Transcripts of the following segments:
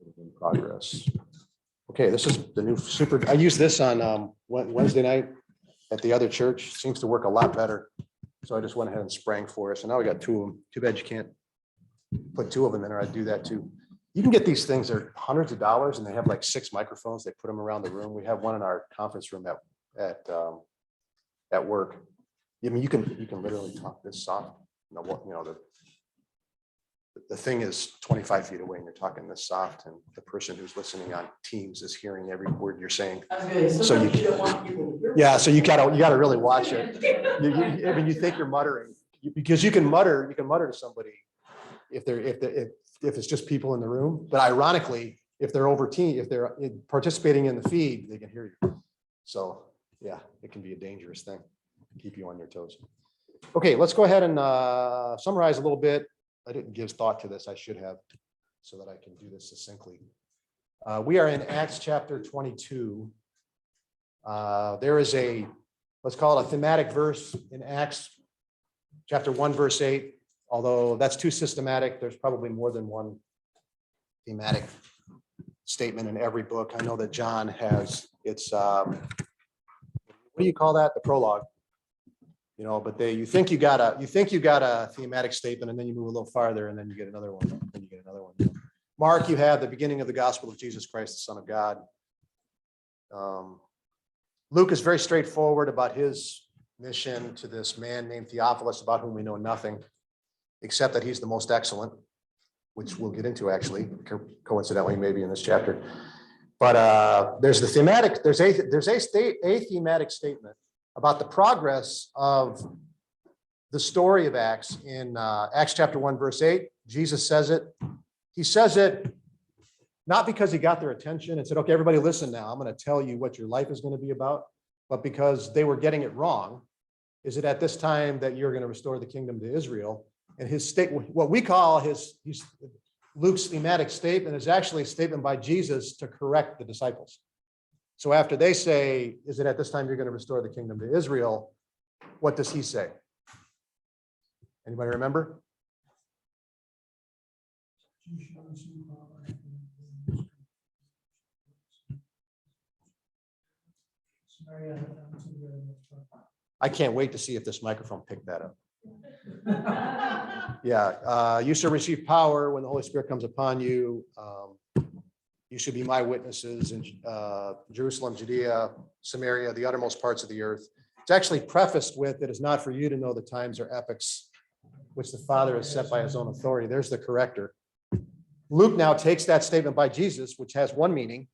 In progress. Okay, this is the new super. I used this on Wednesday night at the other church. Seems to work a lot better. So I just went ahead and sprang for us. And now we got two of them. Too bad you can't put two of them in, or I'd do that too. You can get these things. They're hundreds of dollars, and they have like 6 microphones. They put them around the room. We have one in our conference room at work. I mean, you can literally talk this soft. The thing is 25 feet away and you're talking this soft, and the person who's listening on Teams is hearing every word you're saying. So you don't want people to hear. Yeah, so you gotta really watch it. I mean, you think you're muttering because you can mutter to somebody if it's just people in the room. But ironically, if they're participating in the feed, they can hear you. So yeah, it can be a dangerous thing. Keep you on your toes. Okay, let's go ahead and summarize a little bit. I didn't give thought to this. I should have, so that I can do this succinctly. We are in Acts chapter 22. There is let's call it a thematic verse in Acts chapter 1, verse 8. Although that's too systematic, there's probably more than one thematic statement in every book. I know that John has what do you call that? The prologue. But you think you got a thematic statement, and then you move a little farther, and then you get another one, and you get another one. Mark, you have the beginning of the gospel of Jesus Christ, the Son of God. Luke is very straightforward about his mission to this man named Theophilus, about whom we know nothing, except that he's the most excellent, which we'll get into actually, coincidentally, maybe in this chapter. But there's a thematic statement about the progress of the story of Acts in Acts chapter 1, verse 8. Jesus says it. He says it not because he got their attention and said, okay, everybody listen now, I'm going to tell you what your life is going to be about, but because they were getting it wrong. Is it at this time that you're going to restore the kingdom to Israel? And his statement, what we call Luke's thematic statement, is actually a statement by Jesus to correct the disciples. So after they say, is it at this time you're going to restore the kingdom to Israel? What does he say? Anybody remember? I can't wait to see if this microphone picked that up. Yeah, you shall receive power when the Holy Spirit comes upon you. You should be my witnesses in Jerusalem, Judea, Samaria, the uttermost parts of the earth. It's actually prefaced with, it is not for you to know the times or epochs which the Father has set by his own authority. There's the corrector. Luke now takes that statement by Jesus, which has one meaning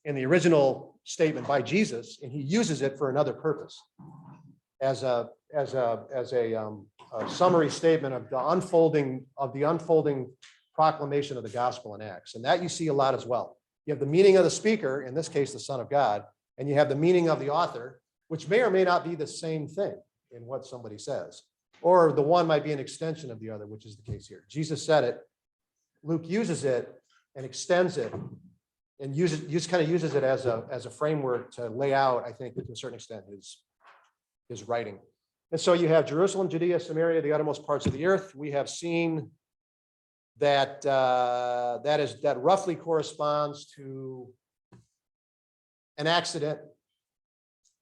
in the original statement by Jesus, and he uses it for another purpose as a summary statement of the unfolding proclamation of the gospel in Acts. And that you see a lot as well. You have the meaning of the speaker, in this case, the Son of God, and you have the meaning of the author, which may or may not be the same thing in what somebody says, or the one might be an extension of the other, which is the case here. Jesus said it, Luke uses it and extends it and uses it as a framework to lay out, I think, to a certain extent, his writing. And so you have Jerusalem, Judea, Samaria, the uttermost parts of the earth. We have seen that that roughly corresponds to an accident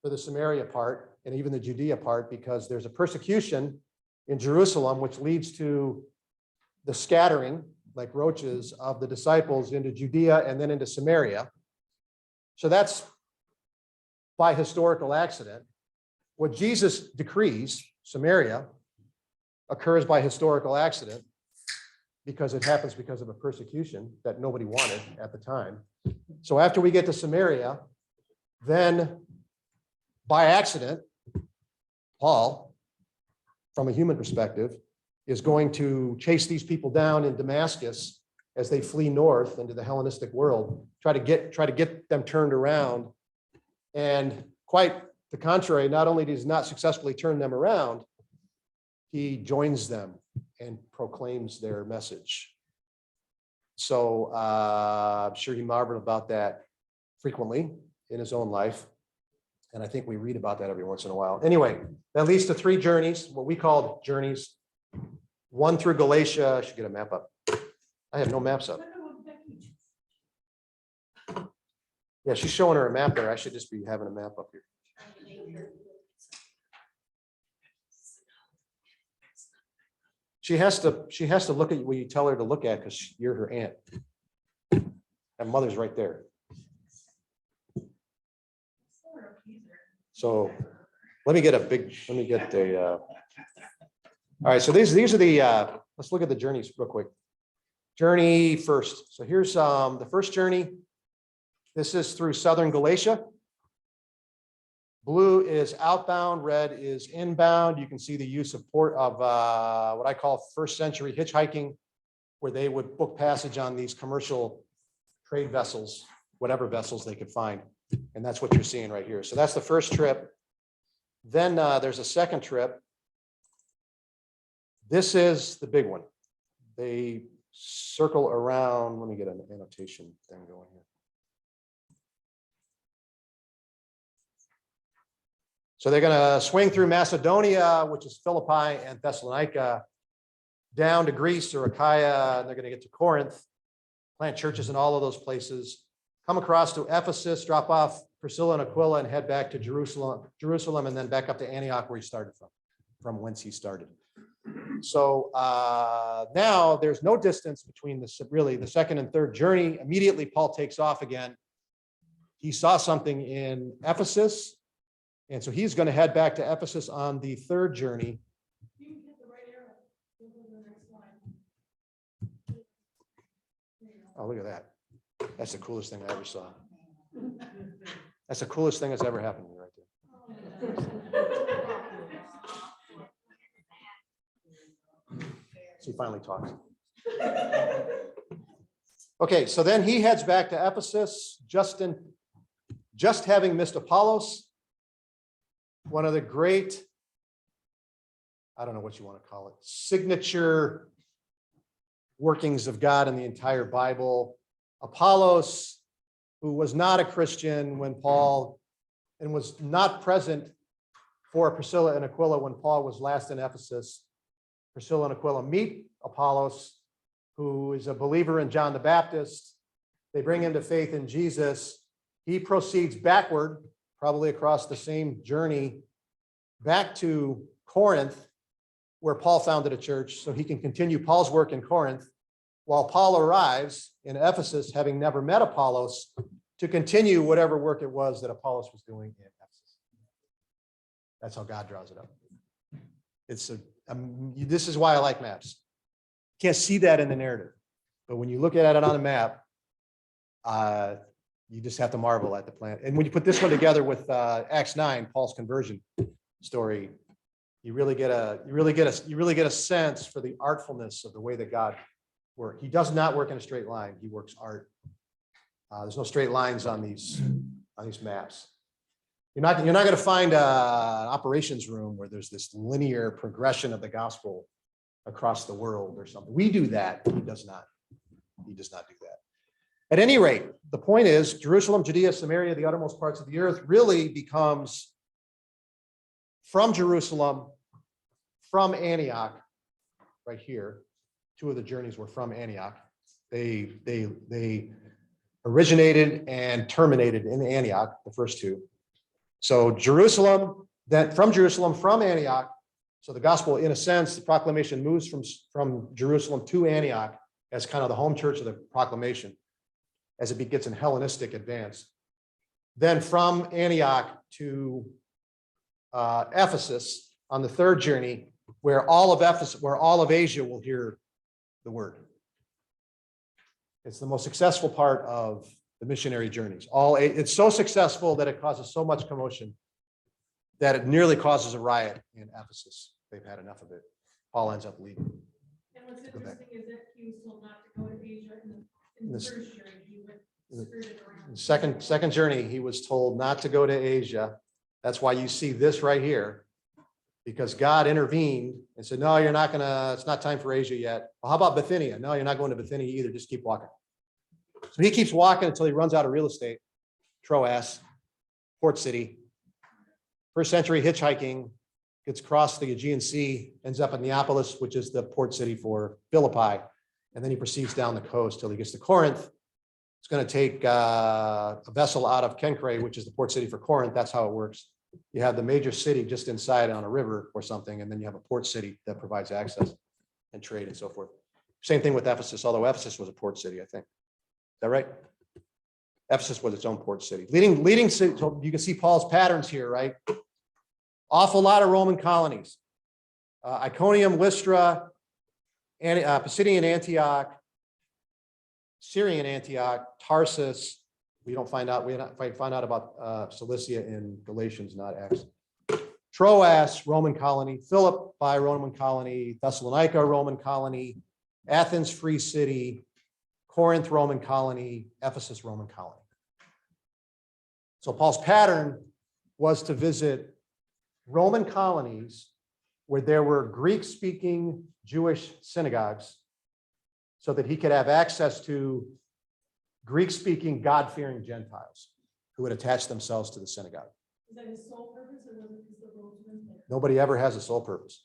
for the Samaria part and even the Judea part, because there's a persecution in Jerusalem which leads to the scattering like roaches of the disciples into Judea and then into Samaria. So that's by historical accident. What Jesus decrees, Samaria, occurs by historical accident, because it happens because of a persecution that nobody wanted at the time. So after we get to Samaria, then by accident, Paul, from a human perspective, is going to chase these people down in Damascus as they flee north into the Hellenistic world, try to get them turned around. And quite the contrary, not only does he not successfully turn them around, he joins them and proclaims their message. So I'm sure he marveled about that frequently in his own life. And I think we read about that every once in a while. Anyway, that leads to 3 journeys, what we call journeys. 1 through Galatia. I should get a map up. I have no maps up. Yeah, she's showing her a map there. I should just be having a map up here. She has to look at what you tell her to look at because you're her aunt. And mother's right there. So let me get all right, so these are the, let's look at the journeys real quick. Journey first. So here's the first journey. This is through southern Galatia. Blue is outbound, red is inbound. You can see the use of what I call first century hitchhiking, where they would book passage on these commercial trade vessels, whatever vessels they could find. And that's what you're seeing right here. So that's the first trip. Then there's a second trip. This is the big one. They circle around. Let me get an annotation thing going here. So they're going to swing through Macedonia, which is Philippi and Thessalonica, down to Greece or Achaia, and they're going to get to Corinth, plant churches in all of those places, come across to Ephesus, drop off Priscilla and Aquila, and head back to Jerusalem, and then back up to Antioch, where he started from whence he started. So now there's no distance between the second and third journey. Immediately, Paul takes off again. He saw something in Ephesus. And so he's going to head back to Ephesus on the third journey. Oh, look at that. That's the coolest thing I ever saw. That's the coolest thing that's ever happened to me right there. So he finally talks. Okay, so then he heads back to Ephesus, just having missed Apollos. One of the great, I don't know what you want to call it, signature workings of God in the entire Bible. Apollos, who was not a Christian when Paul, and was not present for Priscilla and Aquila when Paul was last in Ephesus. Priscilla and Aquila meet Apollos, who is a believer in John the Baptist. They bring him to faith in Jesus. He proceeds backward, probably across the same journey, back to Corinth, where Paul founded a church, so he can continue Paul's work in Corinth, while Paul arrives in Ephesus, having never met Apollos, to continue whatever work it was that Apollos was doing in Ephesus. That's how God draws it up. This is why I like maps. You can't see that in the narrative, but when you look at it on a map, you just have to marvel at the plan. And when you put this one together with Acts 9, Paul's conversion story, you really get a sense for the artfulness of the way that God works. He does not work in a straight line. He works art. There's no straight lines on these maps. You're not going to find an operations room where there's this linear progression of the gospel across the world or something. We do that. He does not. He does not do that. At any rate, the point is Jerusalem, Judea, Samaria, the uttermost parts of the earth really becomes from Jerusalem, from Antioch, right here. Two of the journeys were from Antioch. They originated and terminated in Antioch, the first two. So Jerusalem, then from Jerusalem, from Antioch. So the gospel, in a sense, the proclamation moves from Jerusalem to Antioch as kind of the home church of the proclamation, as it gets in Hellenistic advance. Then from Antioch to Ephesus on the third journey, where all of Asia will hear the word. It's the most successful part of the missionary journeys. It's so successful that it causes so much commotion that it nearly causes a riot in Ephesus. They've had enough of it. Paul ends up leaving. And what's interesting is that he was told not to go to Asia in the first journey. He went skirted around. Second journey, he was told not to go to Asia. That's why you see this right here, because God intervened and said, no, it's not time for Asia yet. Well, how about Bithynia? No, you're not going to Bithynia either. Just keep walking. So he keeps walking until he runs out of real estate. Troas, port city. First century hitchhiking, gets across the Aegean Sea, ends up in Neapolis, which is the port city for Philippi. And then he proceeds down the coast till he gets to Corinth. It's going to take a vessel out of Kenkre, which is the port city for Corinth. That's how it works. You have the major city just inside on a river or something, and then you have a port city that provides access and trade and so forth. Same thing with Ephesus, although Ephesus was a port city, I think. Is that right? Ephesus was its own port city. Leading city, so you can see Paul's patterns here, right? Awful lot of Roman colonies. Iconium, Lystra, Pisidian Antioch, Syrian Antioch, Tarsus. We find out about Cilicia in Galatians, not Acts. Troas, Roman colony. Philippi, Roman colony. Thessalonica, Roman colony. Athens, free city. Corinth, Roman colony. Ephesus, Roman colony. So Paul's pattern was to visit Roman colonies where there were Greek-speaking Jewish synagogues so that he could have access to Greek-speaking, God-fearing Gentiles who would attach themselves to the synagogue. Is that his sole purpose, or was it because the roads went there? Nobody ever has a sole purpose,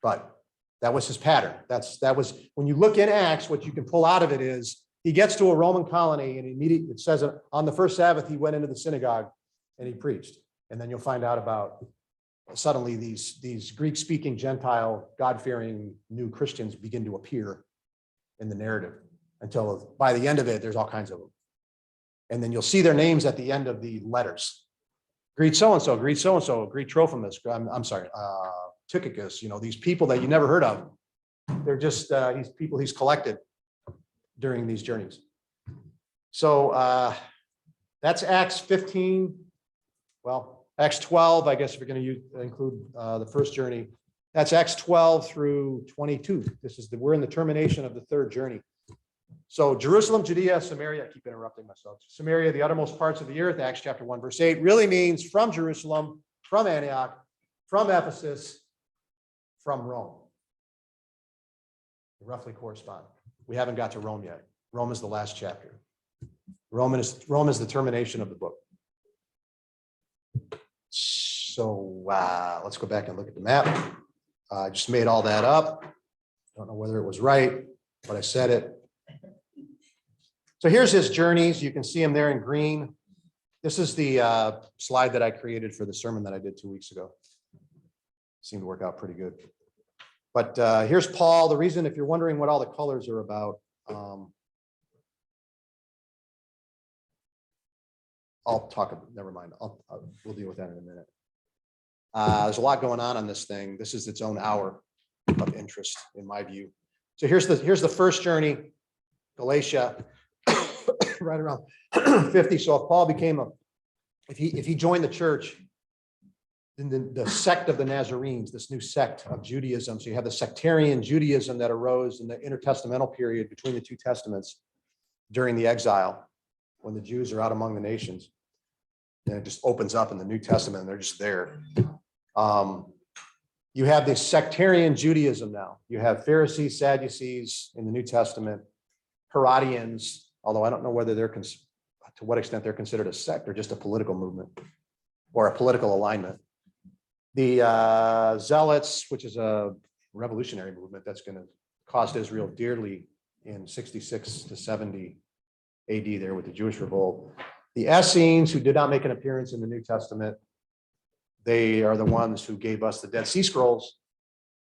but that was his pattern. That was when you look in Acts, what you can pull out of it is he gets to a Roman colony and immediately it says on the first Sabbath he went into the synagogue and he preached, and then you'll find out about suddenly these Greek-speaking Gentile God-fearing new Christians begin to appear in the narrative until by the end of it, there's all kinds of them. And then you'll see their names at the end of the letters. Greet so-and-so, greet so-and-so, greet Trophimus, I'm sorry, Tychicus, these people that you never heard of. They're just these people he's collected during these journeys. So that's Acts 15. Well, Acts 12, I guess if you're going to include the first journey. That's Acts 12 through 22. We're in the termination of the third journey. So Jerusalem, Judea, Samaria, I keep interrupting myself. Samaria, the uttermost parts of the earth, Acts chapter 1, verse 8, really means from Jerusalem, from Antioch, from Ephesus, from Rome. They roughly correspond. We haven't got to Rome yet. Rome is the last chapter. Rome is the termination of the book. So let's go back and look at the map. I just made all that up. Don't know whether it was right, but I said it. So here's his journeys. You can see him there in green. This is the slide that I created for the sermon that I did 2 weeks ago. Seemed to work out pretty good. But here's Paul. The reason, if you're wondering what all the colors are about, I'll talk, never mind. We'll deal with that in a minute. There's a lot going on this thing. This is its own hour of interest, in my view. So here's the first journey, Galatia, right around 50. So if Paul if he joined the church, then the sect of the Nazarenes, this new sect of Judaism. So you have the sectarian Judaism that arose in the intertestamental period between the two testaments during the exile, when the Jews are out among the nations. And it just opens up in the New Testament and they're just there. You have this sectarian Judaism now. You have Pharisees, Sadducees in the New Testament, Herodians, although I don't know whether to what extent they're considered a sect or just a political movement or a political alignment. The Zealots, which is a revolutionary movement that's going to cost Israel dearly in 66 to 70 AD there with the Jewish revolt. The Essenes, who did not make an appearance in the New Testament, they are the ones who gave us the Dead Sea Scrolls.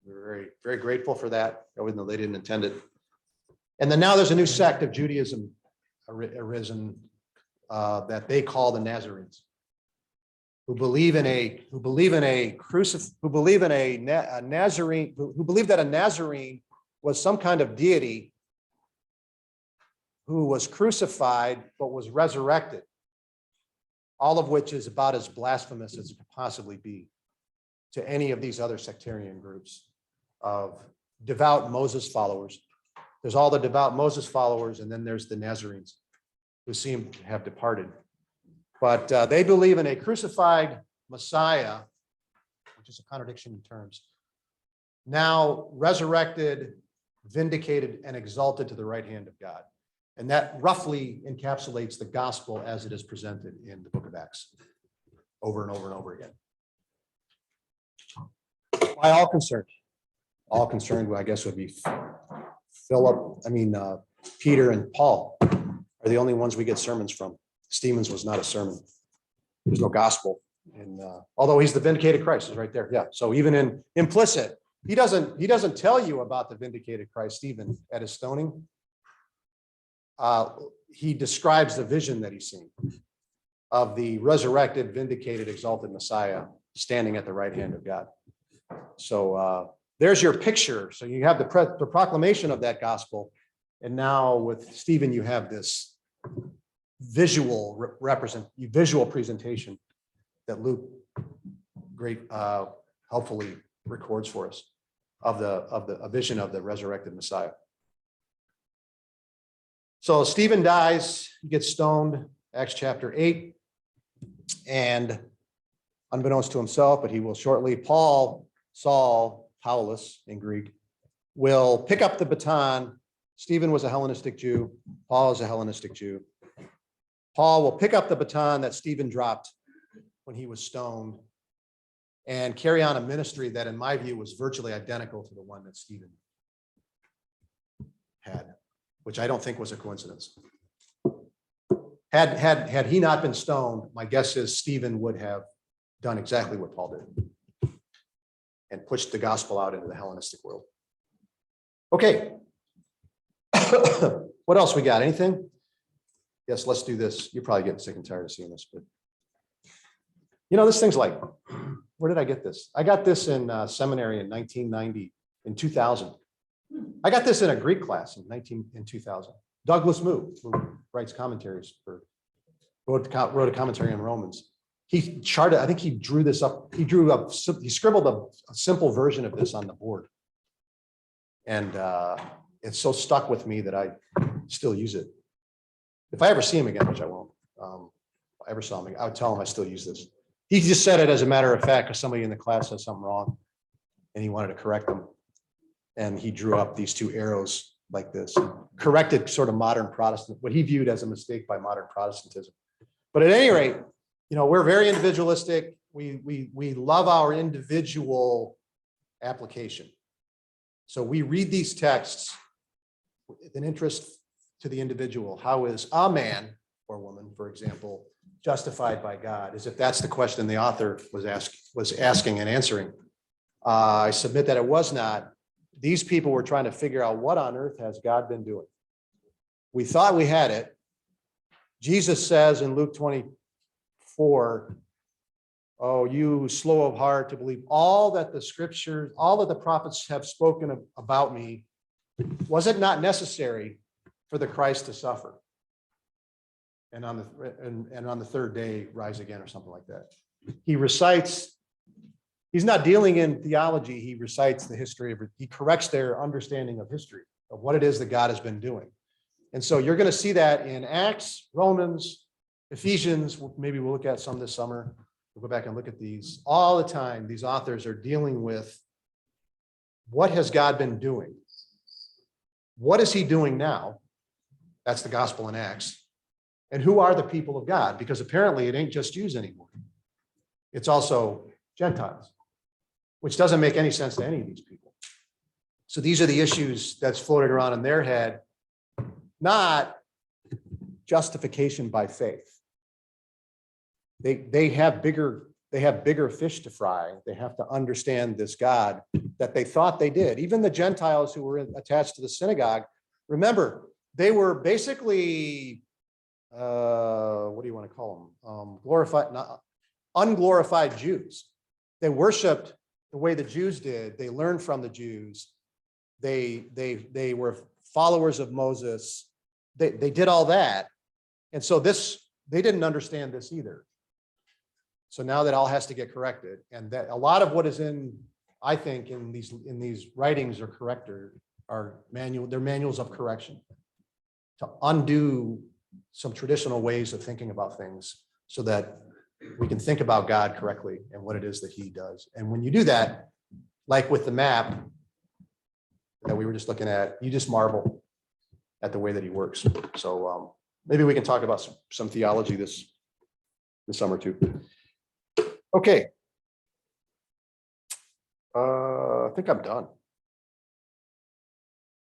We're very, very grateful for that, even though they didn't intend it. And then now there's a new sect of Judaism arisen that they call the Nazarenes, who believe that a Nazarene was some kind of deity who was crucified but was resurrected, all of which is about as blasphemous as it could possibly be to any of these other sectarian groups of devout Moses followers. There's all the devout Moses followers, and then there's the Nazarenes who seem to have departed. But they believe in a crucified Messiah, which is a contradiction in terms, now resurrected, vindicated, and exalted to the right hand of God. And that roughly encapsulates the gospel as it is presented in the book of Acts over and over and over again. By all concerned, I guess would be Peter and Paul are the only ones we get sermons from. Stephen's was not a sermon. There's no gospel. And although he's the vindicated Christ is right there. Yeah. So even in implicit, he doesn't tell you about the vindicated Christ, Stephen, at his stoning. He describes the vision that he's seen of the resurrected, vindicated, exalted Messiah standing at the right hand of God. So there's your picture. So you have the proclamation of that gospel. And now with Stephen, you have this visual presentation that Luke helpfully records for us of a vision of the resurrected Messiah. So Stephen dies, he gets stoned, Acts chapter 8, and unbeknownst to himself, but he will shortly, Saul, Paulus in Greek, will pick up the baton. Stephen was a Hellenistic Jew. Paul is a Hellenistic Jew. Paul will pick up the baton that Stephen dropped when he was stoned and carry on a ministry that, in my view, was virtually identical to the one that Stephen had, which I don't think was a coincidence. Had he not been stoned, my guess is Stephen would have done exactly what Paul did and pushed the gospel out into the Hellenistic world. Okay. What else we got? Anything? Yes, let's do this. You're probably getting sick and tired of seeing this, but this thing's like, where did I get this? I got this in seminary in 1990, in 2000. I got this in a Greek class in 2000. Douglas Moo, who writes commentaries wrote a commentary on Romans. He charted, I think he drew this up. He scribbled a simple version of this on the board. And it's so stuck with me that I still use it. If I ever see him again, which I won't, if I ever saw him, I would tell him I still use this. He just said it as a matter of fact, because somebody in the class said something wrong and he wanted to correct them. And he drew up these two arrows like this, corrected sort of modern Protestant, what he viewed as a mistake by modern Protestantism. But at any rate, we're very individualistic. We love our individual application. So we read these texts with an interest to the individual. How is a man or woman, for example, justified by God? As if that's the question the author was asking and answering. I submit that it was not. These people were trying to figure out what on earth has God been doing. We thought we had it. Jesus says in Luke 24, oh, you slow of heart to believe all that the scriptures, all that the prophets have spoken about me. Was it not necessary for the Christ to suffer? And on the third day, rise again, or something like that. He recites, he's not dealing in theology. He recites the history of it. He corrects their understanding of history, of what it is that God has been doing. And so you're going to see that in Acts, Romans, Ephesians. Maybe we'll look at some this summer. We'll go back and look at these. All the time, these authors are dealing with what has God been doing? What is he doing now? That's the gospel in Acts. And who are the people of God? Because apparently it ain't just Jews anymore. It's also Gentiles, which doesn't make any sense to any of these people. So these are the issues that's floating around in their head, not justification by faith. They have bigger fish to fry. They have to understand this God that they thought they did. Even the Gentiles who were attached to the synagogue, remember, they were basically, what do you want to call them? Unglorified Jews. They worshiped the way the Jews did. They learned from the Jews. They were followers of Moses. They did all that. And so they didn't understand this either. So now that all has to get corrected, and that a lot of what is I think in these writings they're manuals of correction to undo some traditional ways of thinking about things so that we can think about God correctly and what it is that he does. And when you do that, like with the map that we were just looking at, you just marvel at the way that he works. So maybe we can talk about some theology this summer too. Okay. I think I'm done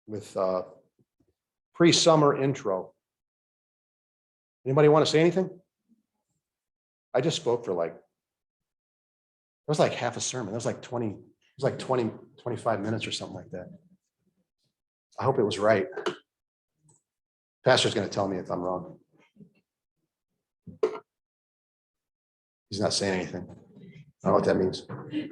with pre-summer intro. Anybody want to say anything? I just spoke for like, it was like half a sermon. It was like 20, 25 minutes or something like that. I hope it was right. Pastor's going to tell me if I'm wrong. He's not saying anything. I don't know what that means. He's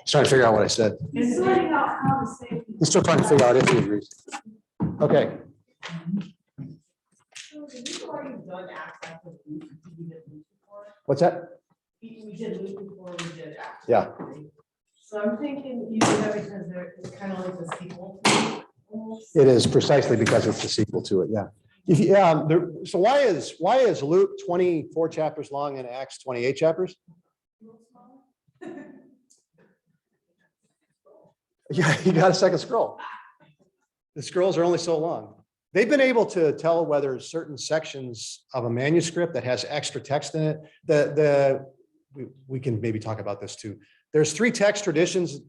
trying to figure out what I said. He's sorting out how to say. He's still trying to figure out if he agrees. Okay. So did we already done Acts after Luke? Did we did Luke before? What's that? We did Luke before we did Acts. Yeah. So I'm thinking you do that because it's kind of like the sequel. Almost. It is precisely because it's a sequel to it. Yeah. If you, so why is Luke 24 chapters long and Acts 28 chapters? Yeah, you got a second scroll. The scrolls are only so long. They've been able to tell whether certain sections of a manuscript that has extra text in it. We can maybe talk about this too. There's 3 text traditions.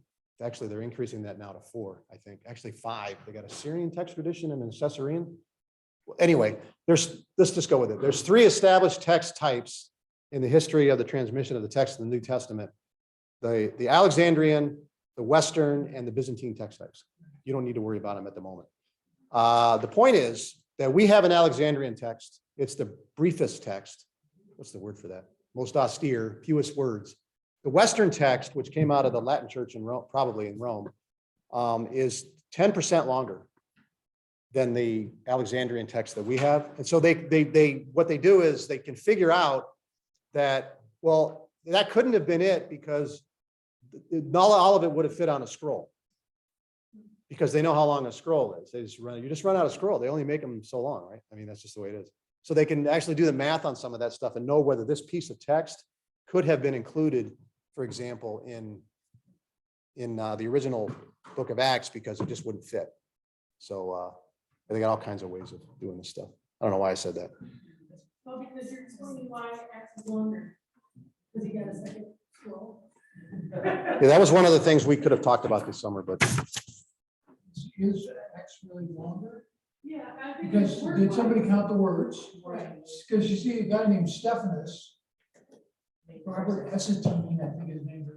Actually, they're increasing that now to 4, I think. Actually 5. They got a Syrian text tradition and a Caesarean. Anyway, let's just go with it. There's 3 established text types in the history of the transmission of the text of the New Testament: the Alexandrian, the Western, and the Byzantine text types. You don't need to worry about them at the moment. The point is that we have an Alexandrian text. It's the briefest text. What's the word for that? Most austere, fewest words. The Western text, which came out of the Latin Church in Rome, probably in Rome, is 10% longer than the Alexandrian text that we have. And so what they do is they can figure out that, well, that couldn't have been it because not all of it would have fit on a scroll, because they know how long a scroll is. You just run out of scroll. They only make them so long, right? I mean, that's just the way it is. So they can actually do the math on some of that stuff and know whether this piece of text could have been included, for example, in the original book of Acts, because it just wouldn't fit. So they got all kinds of ways of doing this stuff. I don't know why I said that. Well, because you're explaining why Acts is longer. Because you got a second scroll. Yeah, that was one of the things we could have talked about this summer, but Is X really longer? Yeah, I think. Because it's worth did somebody watching. count the words? Right. Because you see a guy named Stephanus, Robert Esselstyn, I think his name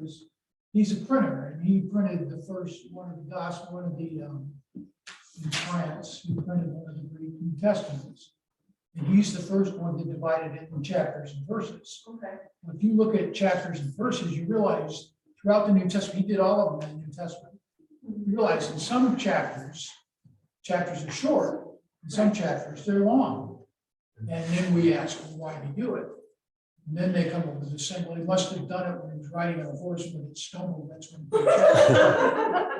is. He's a printer, and he printed the first one of the gospel, one of the in France. He printed one of the Greek New Testaments, and he's the first one that divided it in chapters and verses. Okay. If you look at chapters and verses, you realize throughout the New Testament, he did all of them in the New Testament. You realize in some chapters are short, in some chapters they're long. And then we ask, well, why did he do it? And then they come up with the saying, well, he must have done it when he was riding on a horse, when it stumbled, that's when.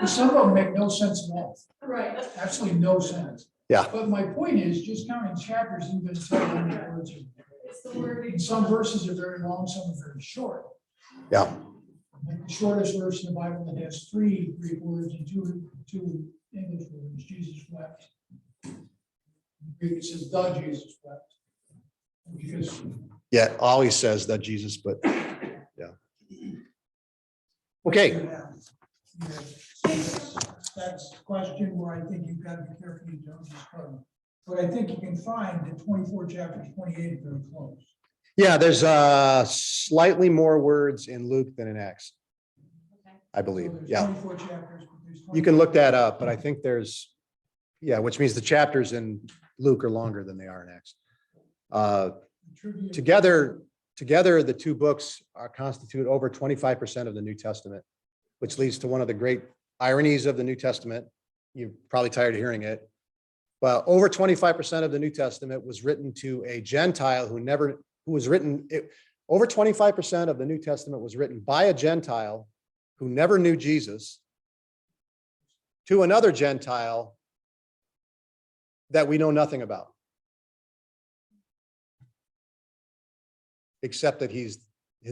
And some of them make no sense at all, Right. absolutely no sense. Yeah. But my point is, just counting chapters, even going to tell how many words are there. It's the wording. And some verses are very long, some are very short. yeah. Like the shortest verse in the Bible that has 3 Greek words and two English words, Jesus wept. In Greek it says, the Jesus wept. Because Yeah, always says that Jesus, but yeah. Okay. That's the question where I think you've got to be careful you don't just cover. But I think you can find that 24 chapters, 28 are very close. Yeah, there's slightly more words in Luke than in Acts, I believe. So there's Yeah, 24 chapters, but there's you can look that up, but I think there's, yeah, which means the chapters in Luke are longer than they are in Acts. trivia. Together, the 2 books constitute over 25% of the New Testament, which leads to one of the great ironies of the New Testament. You're probably tired of hearing it, but over 25% of the New Testament was written to a Gentile over 25% of the New Testament was written by a Gentile who never knew Jesus to another Gentile that we know nothing about, except that his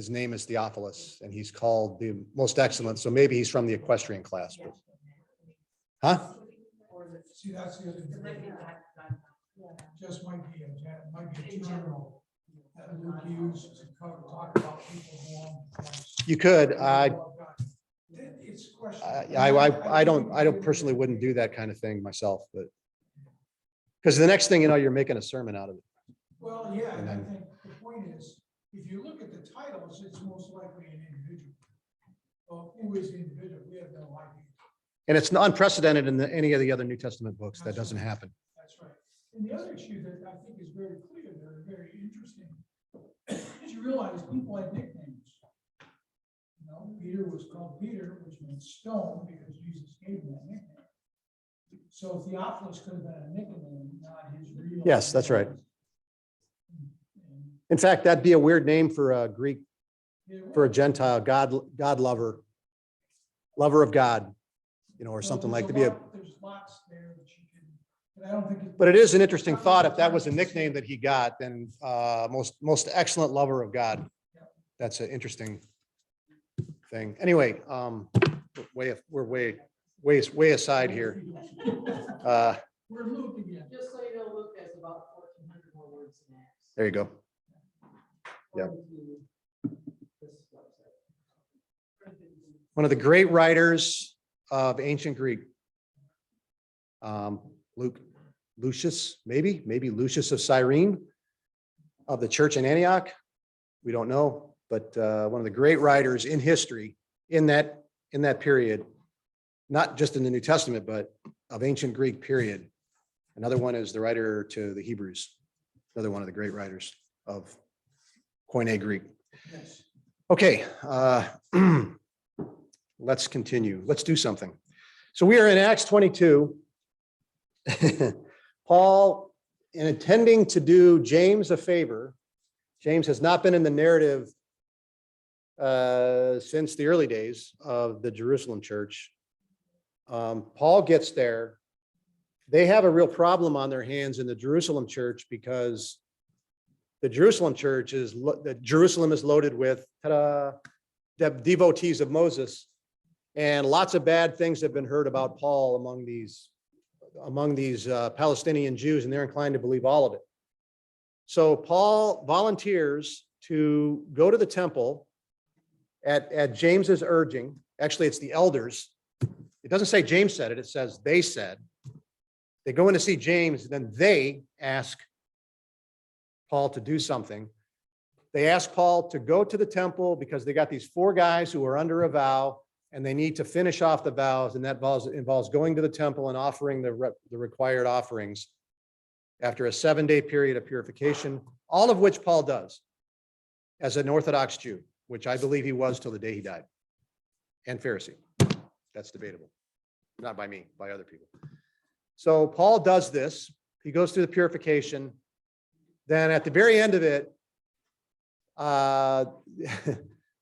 name is Theophilus and he's called the most excellent. So maybe he's from the equestrian class. But, huh? See, that's the other thing. Just might be a general that Luke used to talk about people who want Christ. You could. If it's a question. I don't personally wouldn't do that kind of thing myself, but because the next thing you know, you're making a sermon out of it. Well, yeah, And and I then- think the point is, if you look at the titles, it's most likely an individual. Well, who is the individual? We have no idea. And it's unprecedented in any of the other New Testament books. That doesn't happen. That's right. And the other issue that I think is very clear, there, very interesting, is you realize people had nicknames. You know, Peter was called Peter, which means stone, because Jesus gave him that nickname. So Theophilus could have been a nickname, not his real. Yes, that's right. And- In fact, that'd be a weird name for a Greek, and- for a Gentile, God lover, lover of God, you know, or something like to be a. There's lots there that you can, but I don't think. But it is an interesting thought. If that was a nickname that he got, then most excellent lover of God. That's an interesting thing. Anyway, we're way aside here. We're Luke again. Just so you know, Luke has about 1,400 more words than Acts. There you go. Yep. According to this website. One of the great writers of ancient Greek. Lucius, maybe Lucius of Cyrene of the church in Antioch. We don't know, but one of the great writers in history in that period, not just in the New Testament, but of ancient Greek period. Another one is the writer to the Hebrews, another one of the great writers of Koine Greek. Yes. Okay, let's continue. Let's do something. So we are in Acts 22. Paul, in intending to do James a favor, James has not been in the narrative since the early days of the Jerusalem church. Paul gets there. They have a real problem on their hands in the Jerusalem church because the Jerusalem church is, Jerusalem is loaded with devotees of Moses, and lots of bad things have been heard about Paul among these Palestinian Jews, and they're inclined to believe all of it. So Paul volunteers to go to the temple at James's urging. Actually, it's the elders. It doesn't say James said it, it says they said. They go in to see James, and then they ask Paul to do something. They ask Paul to go to the temple because they got these 4 guys who are under a vow, and they need to finish off the vows, and that involves going to the temple and offering the required offerings after a 7-day period of purification, all of which Paul does as an Orthodox Jew, which I believe he was till the day he died, and Pharisee. That's debatable. Not by me, by other people. So Paul does this. He goes through the purification. Then at the very end of it,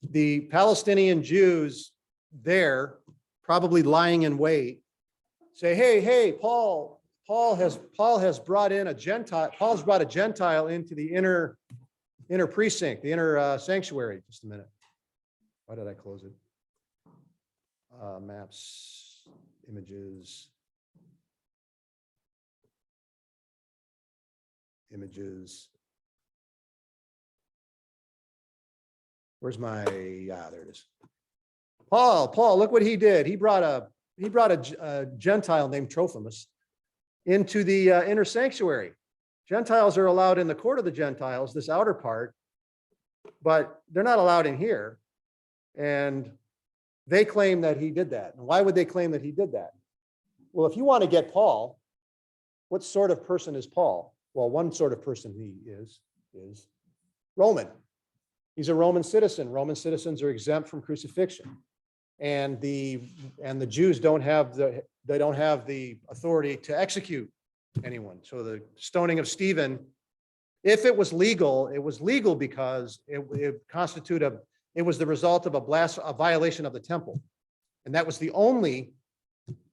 the Palestinian Jews there, probably lying in wait, say, hey, Paul has brought in a Gentile. Paul's brought a Gentile into the inner precinct, the inner sanctuary. Just a minute. Why did I close it? Maps, images. Where's my, there it is. Paul, look what he did. He brought a Gentile named Trophimus into the inner sanctuary. Gentiles are allowed in the court of the Gentiles, this outer part, but they're not allowed in here. And they claim that he did that. And why would they claim that he did that? Well, if you want to get Paul, what sort of person is Paul? Well, one sort of person he is Roman. He's a Roman citizen. Roman citizens are exempt from crucifixion. And the Jews don't have the authority to execute anyone. So the stoning of Stephen, if it was legal because it was the result of a violation of the temple. And that was the only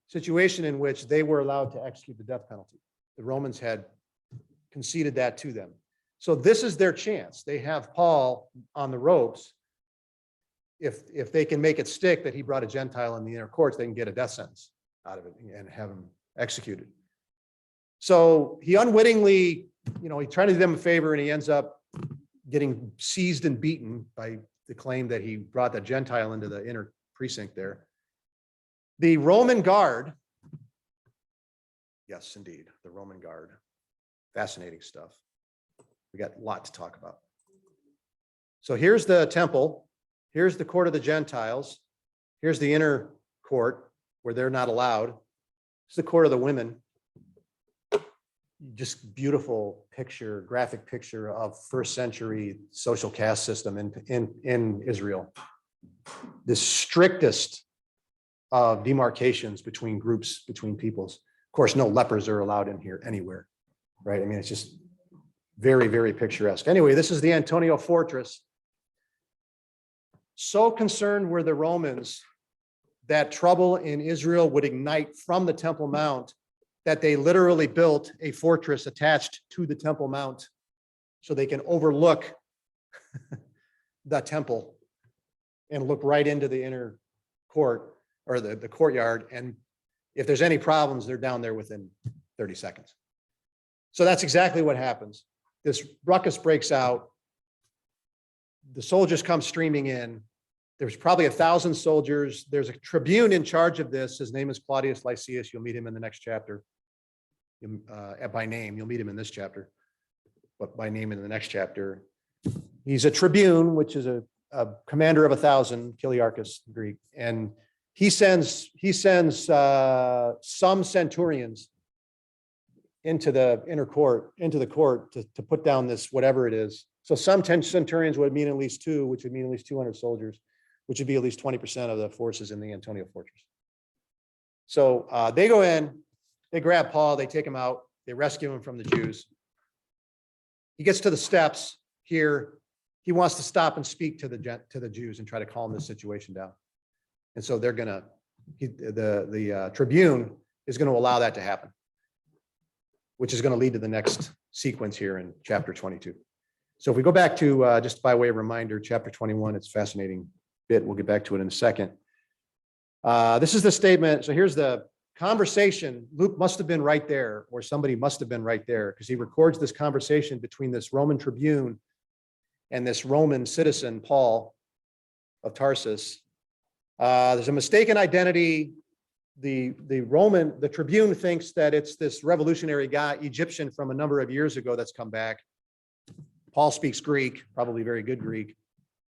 situation in which they were allowed to execute the death penalty. The Romans had conceded that to them. So this is their chance. They have Paul on the ropes. If they can make it stick that he brought a Gentile in the inner courts, they can get a death sentence out of it and have him executed. So he unwittingly, he tried to do them a favor, and he ends up getting seized and beaten by the claim that he brought the Gentile into the inner precinct there. The Roman guard. Yes, indeed, the Roman guard. Fascinating stuff. We got a lot to talk about. So here's the temple. Here's the court of the Gentiles. Here's the inner court where they're not allowed. It's the court of the women. Just beautiful picture, graphic picture of first century social caste system in Israel. The strictest of demarcations between groups, between peoples. Of course, no lepers are allowed in here anywhere, right? I mean, it's just very, very picturesque. Anyway, this is the Antonia Fortress. So concerned were the Romans that trouble in Israel would ignite from the Temple Mount that they literally built a fortress attached to the Temple Mount so they can overlook the temple and look right into the inner court or the courtyard. And if there's any problems, they're down there within 30 seconds. So that's exactly what happens. This ruckus breaks out. The soldiers come streaming in. There's probably 1,000 soldiers. There's a tribune in charge of this. His name is Claudius Lysias. You'll meet him in the next chapter. By name, you'll meet him in this chapter, but by name in the next chapter. He's a tribune, which is a commander of 1,000, Kiliarchus Greek, and he sends some centurions into the inner court, into the court to put down this whatever it is. So some 10 centurions would mean at least 2, which would mean at least 200 soldiers, which would be at least 20% of the forces in the Antonia Fortress. So they go in, they grab Paul, they take him out, they rescue him from the Jews. He gets to the steps here. He wants to stop and speak to the Jews and try to calm this situation down. And so they're gonna, the tribune is going to allow that to happen, which is going to lead to the next sequence here in chapter 22. So if we go back to, just by way of reminder, chapter 21, it's a fascinating bit. We'll get back to it in a second. This is the statement. So here's the conversation. Luke must have been right there, or somebody must have been right there, because he records this conversation between this Roman tribune and this Roman citizen, Paul of Tarsus. There's a mistaken identity. The tribune thinks that it's this revolutionary guy, Egyptian from a number of years ago that's come back. Paul speaks Greek, probably very good Greek.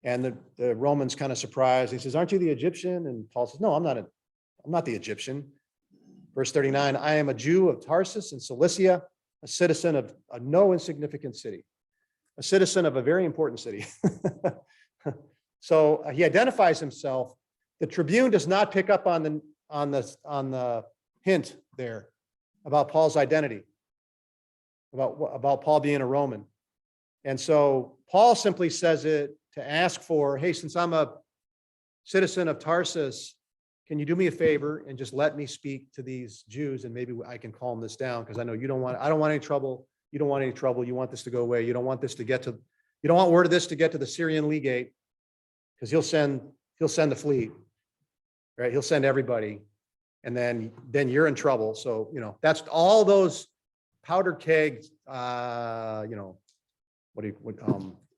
And the Roman's kind of surprised. He says, "Aren't you the Egyptian?" And Paul says, "No, I'm not the Egyptian." Verse 39, "I am a Jew of Tarsus in Cilicia, a citizen of a no insignificant city, a citizen of a very important city." So he identifies himself. The tribune does not pick up on the hint there about Paul's identity, about Paul being a Roman. And so Paul simply says it to ask for, "Hey, since I'm a citizen of Tarsus, can you do me a favor and just let me speak to these Jews, and maybe I can calm this down, because I know I don't want any trouble. You don't want any trouble. You want this to go away. You don't want word of this to get to the Syrian legate, because he'll send the fleet, right? He'll send everybody, and then you're in trouble." So, that's all those powder kegs,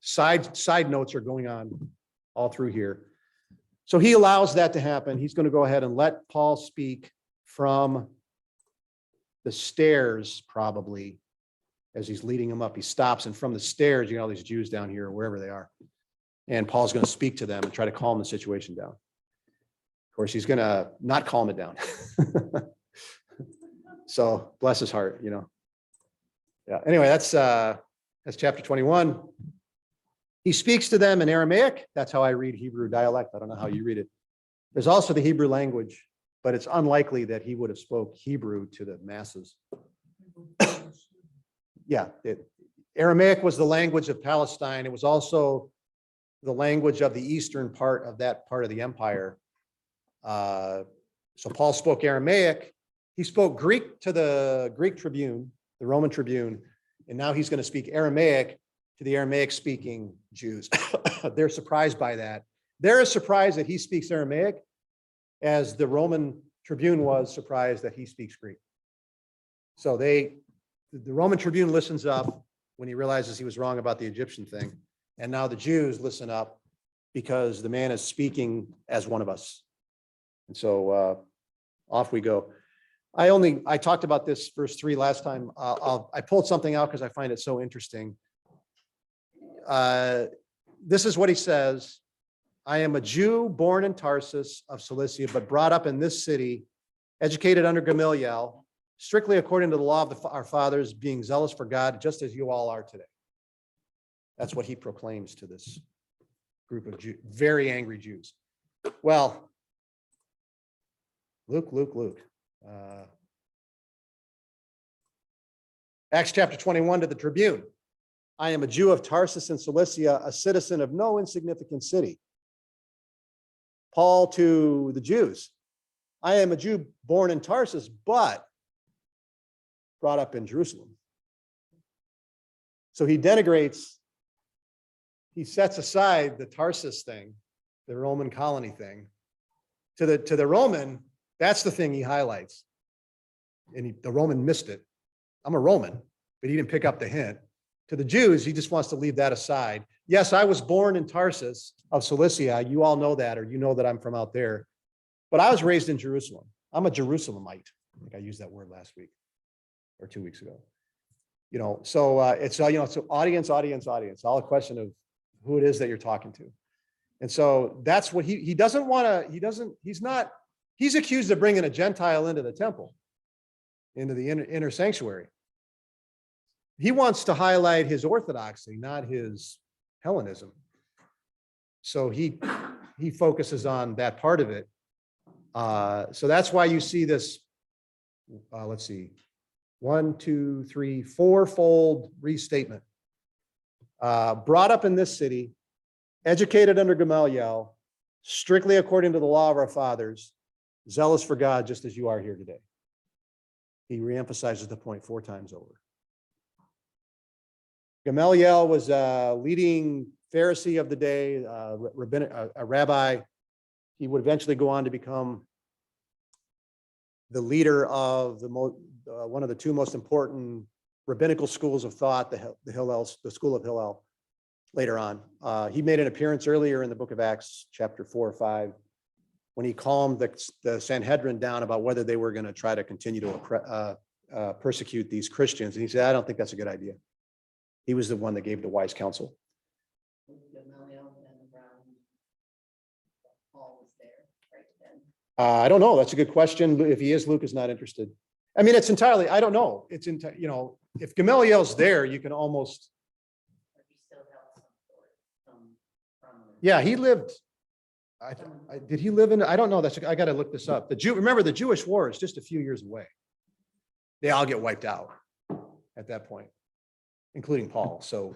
side notes are going on all through here. So he allows that to happen. He's going to go ahead and let Paul speak from the stairs, probably, as he's leading him up. He stops, and from the stairs, you got all these Jews down here, or wherever they are. And Paul's going to speak to them and try to calm the situation down. Of course, he's going to not calm it down. So bless his heart, Yeah. Anyway, that's chapter 21. He speaks to them in Aramaic. That's how I read Hebrew dialect. I don't know how you read it. There's also the Hebrew language, but it's unlikely that he would have spoke Hebrew to the masses. Yeah, Aramaic was the language of Palestine. It was also the language of the eastern part of that part of the empire. So Paul spoke Aramaic. He spoke Greek to the Greek tribune, the Roman tribune, and now he's going to speak Aramaic to the Aramaic-speaking Jews. They're surprised by that. They're as surprised that he speaks Aramaic as the Roman tribune was surprised that he speaks Greek. So the Roman tribune listens up when he realizes he was wrong about the Egyptian thing. And now the Jews listen up because the man is speaking as one of us. And so off we go. I talked about this verse 3 last time. I pulled something out because I find it so interesting. This is what he says. I am a Jew born in Tarsus of Cilicia, but brought up in this city, educated under Gamaliel, strictly according to the law of our fathers, being zealous for God, just as you all are today. That's what he proclaims to this group of very angry Jews. Well, Luke. Acts chapter 21 to the Tribune. I am a Jew of Tarsus in Cilicia, a citizen of no insignificant city. Paul to the Jews. I am a Jew born in Tarsus, but brought up in Jerusalem. So he denigrates, he sets aside the Tarsus thing, the Roman colony thing. To the Roman, that's the thing he highlights. And the Roman missed it. I'm a Roman, but he didn't pick up the hint. To the Jews, he just wants to leave that aside. Yes, I was born in Tarsus of Cilicia. You all know that, or you know that I'm from out there. But I was raised in Jerusalem. I'm a Jerusalemite. I think I used that word last week or 2 weeks ago. So it's so audience, all a question of who it is that you're talking to. And so that's what he doesn't want to, he's accused of bringing a Gentile into the temple, into the inner sanctuary. He wants to highlight his orthodoxy, not his Hellenism. So he focuses on that part of it. So that's why you see this, let's see, 1, 2, 3, 4-fold restatement. Brought up in this city, educated under Gamaliel, strictly according to the law of our fathers, zealous for God, just as you are here today. He reemphasizes the point 4 times over. Gamaliel was a leading Pharisee of the day, a rabbi. He would eventually go on to become the leader of one of the 2 most important rabbinical schools of thought, the School of Hillel, later on. He made an appearance earlier in the book of Acts, chapter 4 or 5, when he calmed the Sanhedrin down about whether they were going to try to continue to persecute these Christians. And he said, I don't think that's a good idea. He was the one that gave the wise counsel. I don't know. That's a good question. If he is, Luke is not interested. I mean, it's entirely, I don't know. It's if Gamaliel's there, you can almost. Yeah, he lived. Did he live in? I don't know. I got to look this up. Remember, the Jewish war is just a few years away. They all get wiped out at that point, including Paul. So,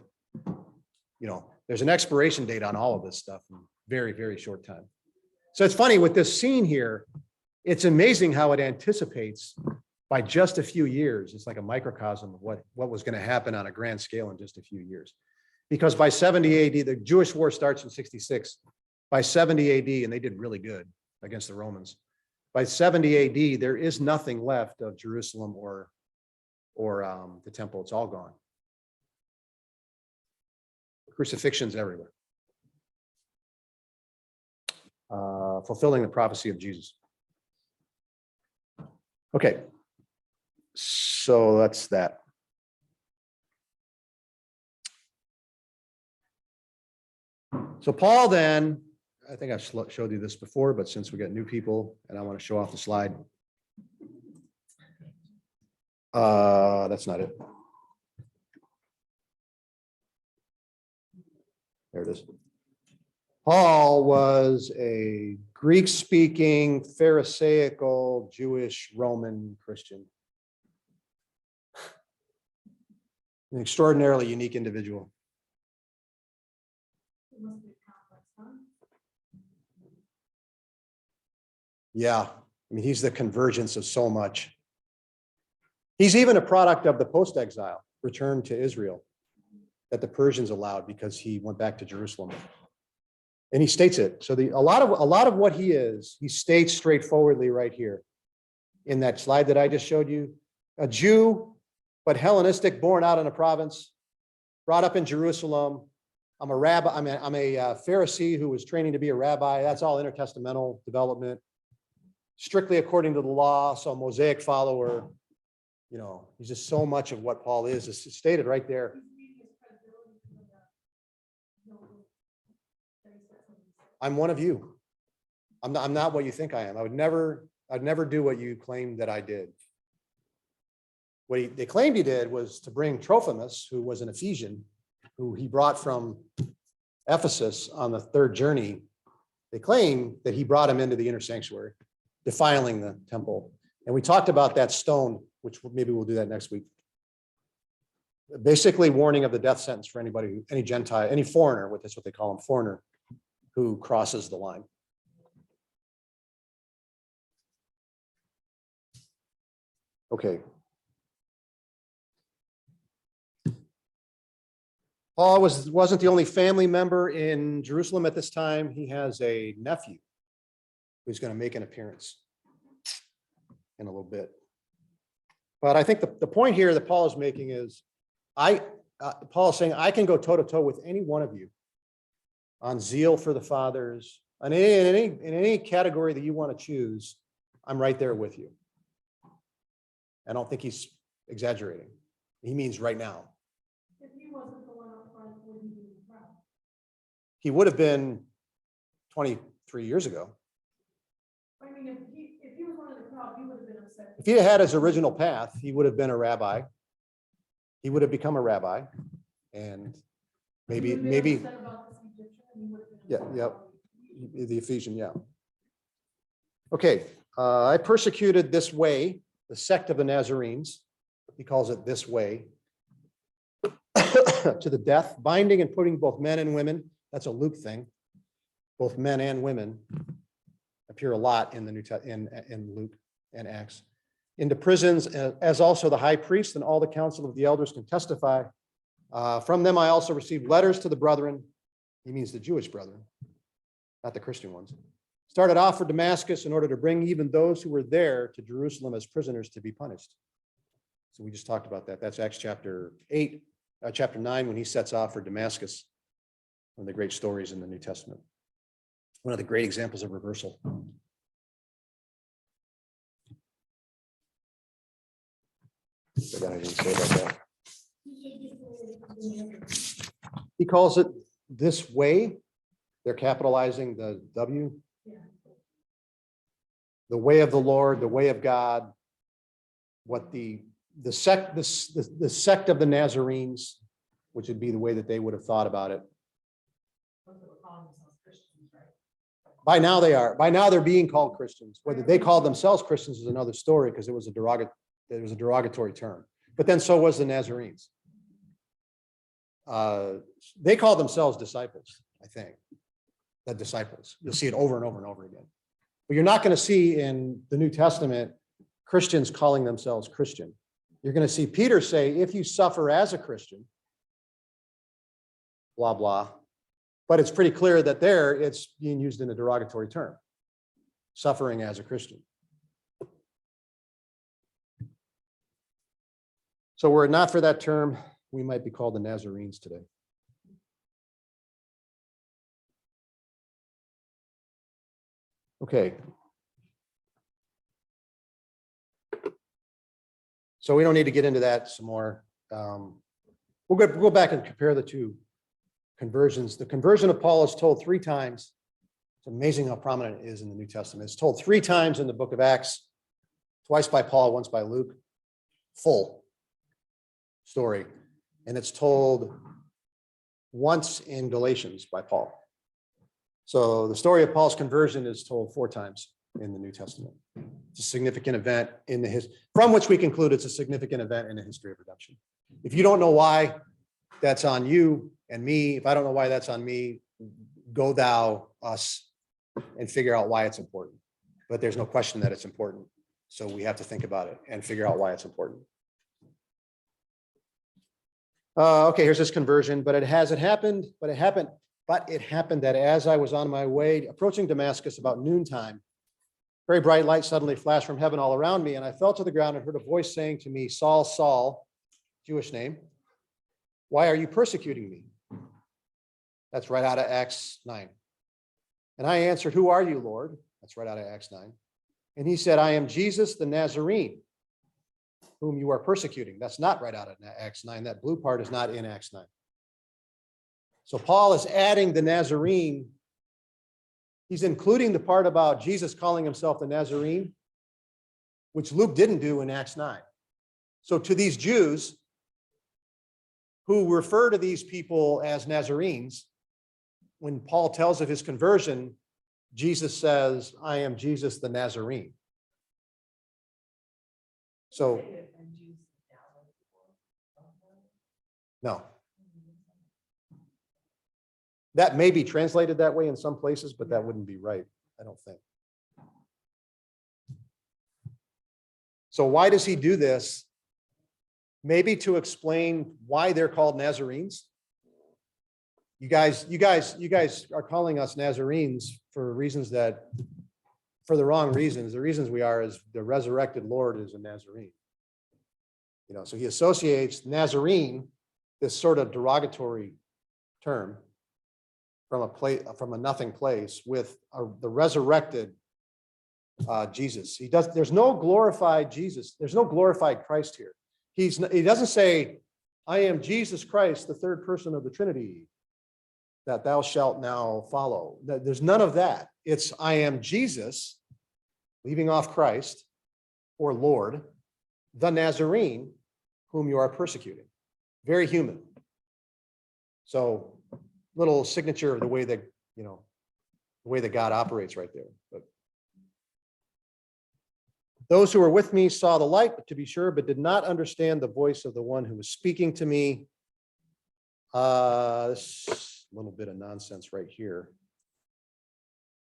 there's an expiration date on all of this stuff in very, very short time. So it's funny with this scene here. It's amazing how it anticipates by just a few years. It's like a microcosm of what was going to happen on a grand scale in just a few years. Because by 70 AD, the Jewish war starts in 66. By 70 AD, and they did really good against the Romans. By 70 AD, there is nothing left of Jerusalem or the temple. It's all gone. Crucifixions everywhere. Fulfilling the prophecy of Jesus. Okay, so that's that. So Paul then, I think I've showed you this before, but since we got new people and I want to show off the slide. That's not it. There it is. Paul was a Greek-speaking, Pharisaical, Jewish, Roman Christian. An extraordinarily unique individual. It must be complex, huh? Yeah, I mean, he's the convergence of so much. He's even a product of the post-exile return to Israel that the Persians allowed because he went back to Jerusalem. And he states it. So a lot of what he is, he states straightforwardly right here in that slide that I just showed you. A Jew, but Hellenistic, born out in a province, brought up in Jerusalem. I'm a rabbi. I'm a Pharisee who was training to be a rabbi. That's all intertestamental development. strictly according to the law, so Mosaic follower. You know, he's just so much of what Paul is. It's stated right there. He's meeting his credibility from the, no, that he said something. I'm one of you. I'm not what you think I am. I'd never do what you claimed that I did. What they claimed he did was to bring Trophimus, who was an Ephesian, who he brought from Ephesus on the third journey. They claim that he brought him into the inner sanctuary, defiling the temple. And we talked about that stone, which maybe we'll do that next week. Basically warning of the death sentence for anybody, any Gentile, any foreigner, that's what they call him, foreigner, who crosses the line. Okay. Paul wasn't the only family member in Jerusalem at this time. He has a nephew who's going to make an appearance in a little bit. But I think the point here that Paul is making is, Paul is saying, I can go toe to toe with any one of you on zeal for the fathers, in any category that you want to choose. I'm right there with you. I don't think he's exaggerating. He means right now. If he wasn't the one up front, would he be in the crowd? He would have been 23 years ago. I mean, if he was one of the crowd, he would have been upset. If he had his original path, he would have been a rabbi. He would have become a rabbi, and He would have been maybe, upset about this Egyptian, and he would have been yeah, upset yep. about The Ephesian, yeah. Okay, I persecuted this way, the sect of the Nazarenes. He calls it this way, to the death, binding and putting both men and women. That's a Luke thing. Both men and women appear a lot in the in Luke and Acts. Into prisons, as also the high priest and all the council of the elders can testify. From them I also received letters to the brethren. He means the Jewish brethren, not the Christian ones. Started off for Damascus in order to bring even those who were there to Jerusalem as prisoners to be punished. So we just talked about that. That's Acts chapter 9, when he sets off for Damascus. One of the great stories in the New Testament. One of the great examples of reversal. I got anything to say about that. He calls it this way. They're capitalizing the W. The way of the Lord, the way of God. What the sect of the Nazarenes, which would be the way that they would have thought about it. Those that were calling themselves Christians, right? By now they are. By now they're being called Christians. Whether they called themselves Christians is another story, because it was a derogatory term. But then so was the Nazarenes. They called themselves disciples, I think. The disciples. You'll see it over and over and over again. But you're not going to see in the New Testament Christians calling themselves Christian. You're going to see Peter say, if you suffer as a Christian, blah, blah. But it's pretty clear that there it's being used in a derogatory term, suffering as a Christian. So were it not for that term, we might be called the Nazarenes today. Okay. So we don't need to get into that some more. We'll go back and compare the two conversions. The conversion of Paul is told 3 times. It's amazing how prominent it is in the New Testament. It's told 3 times in the book of Acts, twice by Paul, once by Luke. Full story. And it's told once in Galatians by Paul. So the story of Paul's conversion is told 4 times in the New Testament. It's a significant event in the history, from which we conclude it's a significant event in the history of redemption. If you don't know why, that's on you and me. If I don't know why that's on me, go thou, us, and figure out why it's important. But there's no question that it's important. So we have to think about it and figure out why it's important. Okay, here's this conversion, but it happened that as I was on my way approaching Damascus about noontime, very bright light suddenly flashed from heaven all around me, and I fell to the ground and heard a voice saying to me, Saul, Saul, Jewish name, why are you persecuting me? That's right out of Acts 9. And I answered, who are you, Lord? That's right out of Acts 9. And he said, I am Jesus the Nazarene, whom you are persecuting. That's not right out of Acts 9. That blue part is not in Acts 9. So Paul is adding the Nazarene. He's including the part about Jesus calling himself the Nazarene, which Luke didn't do in Acts 9. So to these Jews who refer to these people as Nazarenes, when Paul tells of his conversion, Jesus says, I am Jesus the Nazarene. So, no. That may be translated that way in some places, but that wouldn't be right, I don't think. So why does he do this? Maybe to explain why they're called Nazarenes. You guys are calling us Nazarenes for reasons that, for the wrong reasons. The reasons we are is the resurrected Lord is a Nazarene. You know, so he associates Nazarene, this sort of derogatory term, from a nothing place with the resurrected Jesus. There's no glorified Jesus. There's no glorified Christ here. He doesn't say, I am Jesus Christ, the third person of the Trinity, that thou shalt now follow. There's none of that. It's, I am Jesus, leaving off Christ or Lord, the Nazarene, whom you are persecuting. Very human. So little signature of the way that, you know, the way that God operates right there. But those who were with me saw the light, but to be sure, but did not understand the voice of the one who was speaking to me. This little bit of nonsense right here.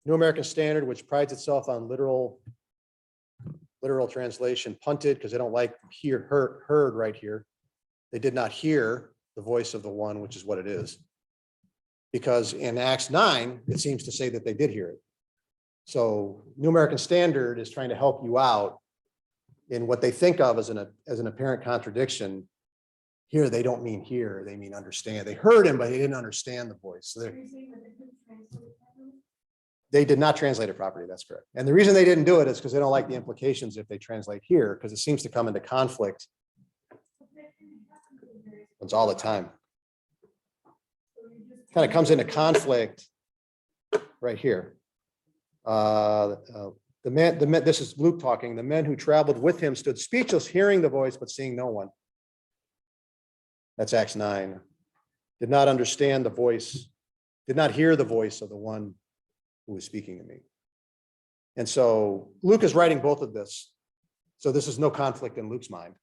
New American Standard, which prides itself on literal translation, punted because they don't like heard right here. They did not hear the voice of the one, which is what it is. Because in Acts 9, it seems to say that they did hear it. So New American Standard is trying to help you out in what they think of as an apparent contradiction. Here, they don't mean hear, they mean understand. They heard him, but they didn't understand the voice. So they did not translate it properly, that's correct. And the reason they didn't do it is because they don't like the implications if they translate here, because it seems to come into conflict. It's all the time. Kind of comes into conflict right here. This is Luke talking. The men who traveled with him stood speechless, hearing the voice, but seeing no one. That's Acts 9. Did not understand the voice, did not hear the voice of the one who was speaking to me. And so Luke is writing both of this. So this is no conflict in Luke's mind.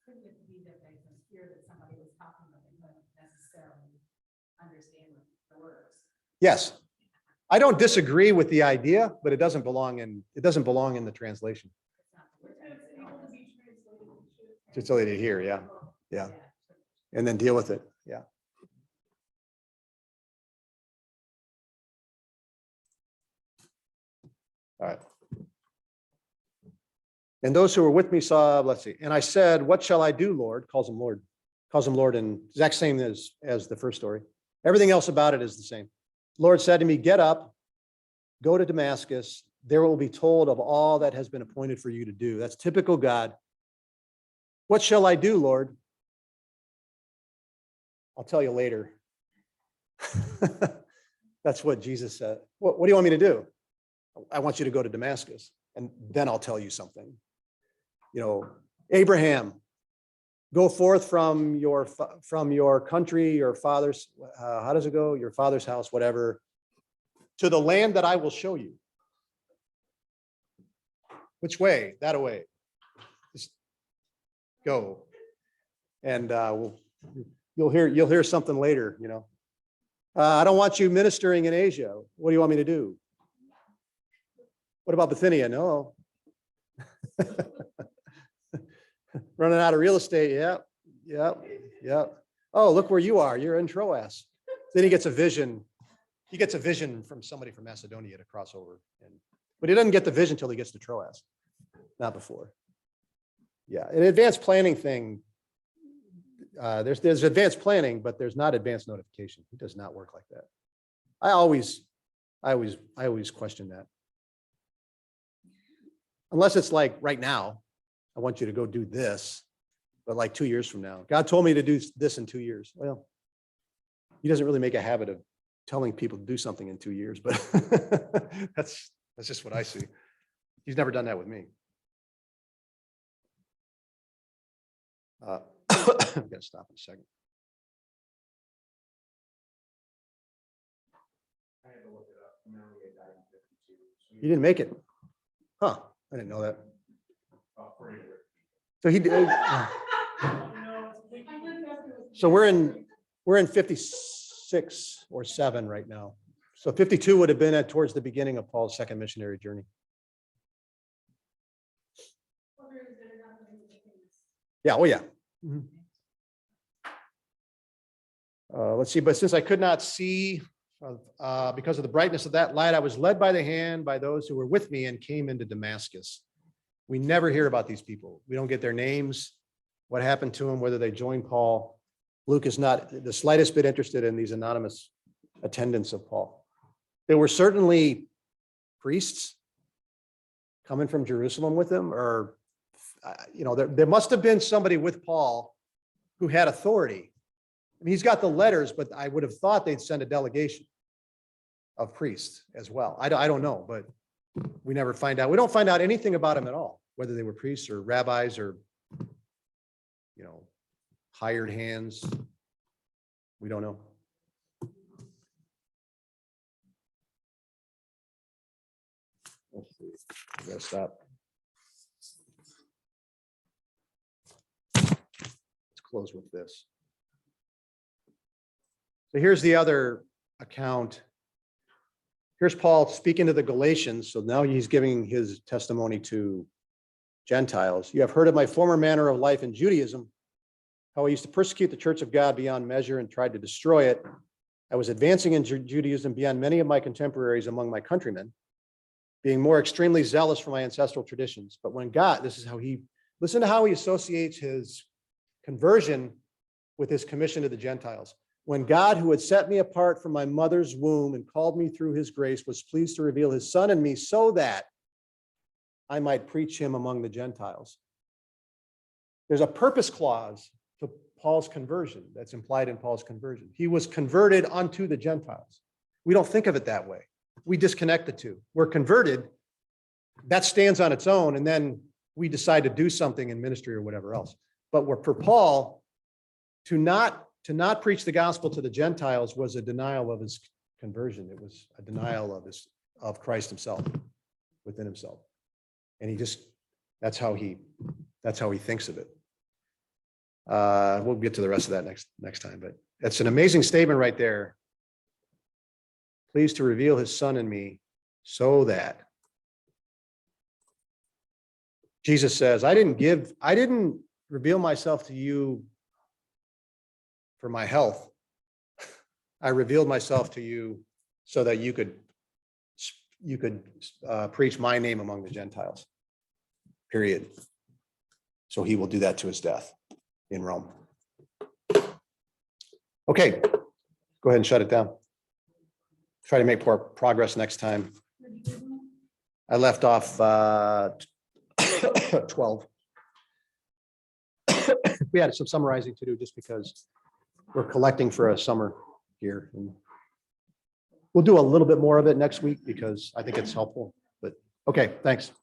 Couldn't it be that they could hear that somebody was talking, but they couldn't necessarily understand the words? Yes. I don't disagree with the idea, but it doesn't belong in the translation. Translated here, yeah. Yeah. And then deal with it. Yeah. All right. And those who were with me saw, let's see. And I said, what shall I do, Lord? Calls him Lord. Calls him Lord in exact same as the first story. Everything else about it is the same. Lord said to me, get up, go to Damascus. There will be told of all that has been appointed for you to do. That's typical God. What shall I do, Lord? I'll tell you later. That's what Jesus said. What do you want me to do? I want you to go to Damascus, and then I'll tell you something. You know, Abraham, go forth from your country, your father's, how does it go? Your father's house, whatever, to the land that I will show you. Which way? That way. Just go. And you'll hear something later, you know. I don't want you ministering in Asia. What do you want me to do? What about Bithynia? No. Running out of real estate. Yep. Oh, look where you are. You're in Troas. Then he gets a vision. He gets a vision from somebody from Macedonia to cross over. But he doesn't get the vision until he gets to Troas. Not before. Yeah, an advanced planning thing. There's advanced planning, but there's not advanced notification. It does not work like that. I always question that. Unless it's like right now, I want you to go do this, but like 2 years from now, God told me to do this in 2 years. Well, he doesn't really make a habit of telling people to do something in 2 years, but that's just what I see. He's never done that with me. I'm gonna stop in a second. You didn't make it? Huh, I didn't know that. So he did. So we're in 56 or 7 right now. So 52 would have been at towards the beginning of Paul's second missionary journey. Yeah, oh yeah. Mhm. Let's see, but since I could not see because of the brightness of that light, I was led by the hand by those who were with me and came into Damascus. We never hear about these people. We don't get their names, what happened to them, whether they joined Paul. Luke is not the slightest bit interested in these anonymous attendants of Paul. There were certainly priests coming from Jerusalem with him, or, there must have been somebody with Paul who had authority. I mean, he's got the letters, but I would have thought they'd send a delegation of priests as well. I don't know, but we never find out. We don't find out anything about him at all, whether they were priests or rabbis or, hired hands. We don't know. Let's see. I gotta stop. Let's close with this. So here's the other account. Here's Paul speaking to the Galatians. So now he's giving his testimony to Gentiles. You have heard of my former manner of life in Judaism, how I used to persecute the church of God beyond measure and tried to destroy it. I was advancing in Judaism beyond many of my contemporaries among my countrymen, being more extremely zealous for my ancestral traditions. But when God, listen to how he associates his conversion with his commission to the Gentiles. When God, who had set me apart from my mother's womb and called me through his grace, was pleased to reveal his son in me so that I might preach him among the Gentiles. There's a purpose clause to Paul's conversion that's implied in Paul's conversion. He was converted unto the Gentiles. We don't think of it that way. We disconnect the two. We're converted, that stands on its own, and then we decide to do something in ministry or whatever else. But for Paul, to not preach the gospel to the Gentiles was a denial of his conversion. It was a denial of Christ himself, within himself. And that's how he thinks of it. We'll get to the rest of that next time, but that's an amazing statement right there. Pleased to reveal his son in me so that Jesus says, I didn't reveal myself to you for my health. I revealed myself to you so that you could preach my name among the Gentiles, period. So he will do that to his death in Rome. Okay, go ahead and shut it down. Try to make more progress next time. I left off 12. We had some summarizing to do just because we're collecting for a summer here. And we'll do a little bit more of it next week because I think it's helpful. But okay, thanks.